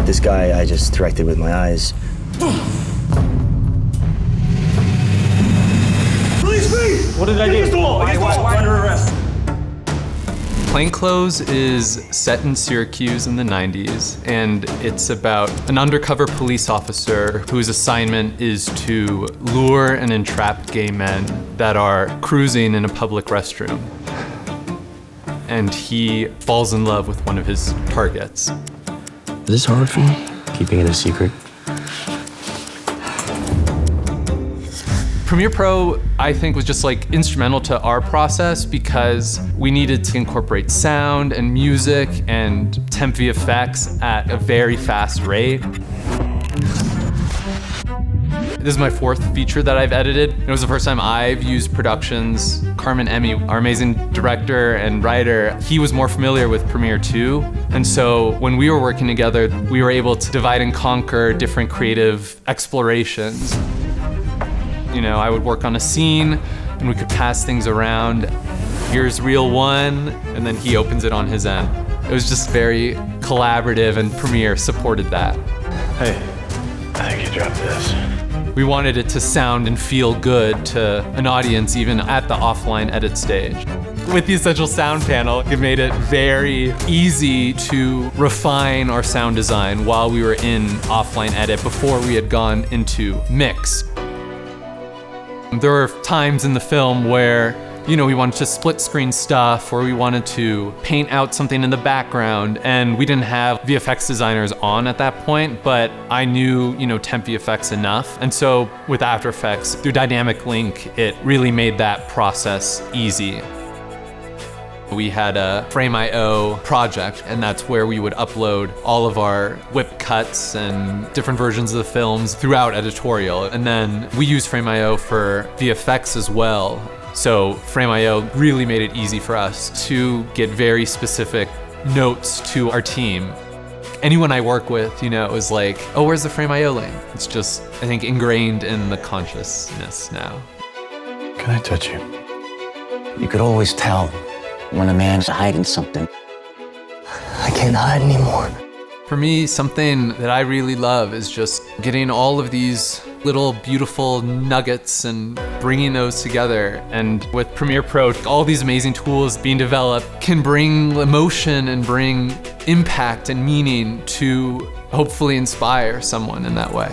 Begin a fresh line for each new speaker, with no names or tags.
This guy I just directed with my eyes.
Release me!
What did I do?
Against the wall! Against the wall! Under arrest.
Plainclothes is set in Syracuse in the 90s, and it's about an undercover police officer whose assignment is to lure and entrap gay men that are cruising in a public restroom. And he falls in love with one of his targets.
Is this hard for you? Keeping it a secret?
Premiere Pro, I think, was just like instrumental to our process because we needed to incorporate sound and music and temp VFX at a very fast rate. This is my 4th feature that I've edited. It was the first time I've used productions. Carmen Emmi, our amazing director and writer, he was more familiar with Premiere 2. And so when we were working together, we were able to divide and conquer different creative explorations. You know, I would work on a scene and we could pass things around. Here's reel 1, and then he opens it on his end. It was just very collaborative, and Premiere supported that.
Hey, I think you dropped this.
We wanted it to sound and feel good to an audience even at the offline edit stage. With the Essential Sound panel, it made it very easy to refine our sound design while we were in offline edit before we had gone into mix. There were times in the film where, you know, we wanted to split screen stuff, or we wanted to paint out something in the background, and we didn't have VFX designers on at that point, but I knew, you know, temp VFX enough. And so with After Effects, through Dynamic Link, it really made that process easy. We had a Frame.io project, and that's where we would upload all of our whip cuts and different versions of the films throughout editorial. And then we use Frame.io for VFX as well. So Frame.io really made it easy for us to get very specific notes to our team. Anyone I work with, you know, is like, oh, where's the Frame.io link? It's just, I think, ingrained in the consciousness now.
Can I touch you?
You could always tell when a man's hiding something.
I can't hide anymore.
For me, something that I really love is just getting all of these little beautiful nuggets and bringing those together. And with Premiere Pro, all these amazing tools being developed can bring emotion and bring impact and meaning to hopefully inspire someone in that way.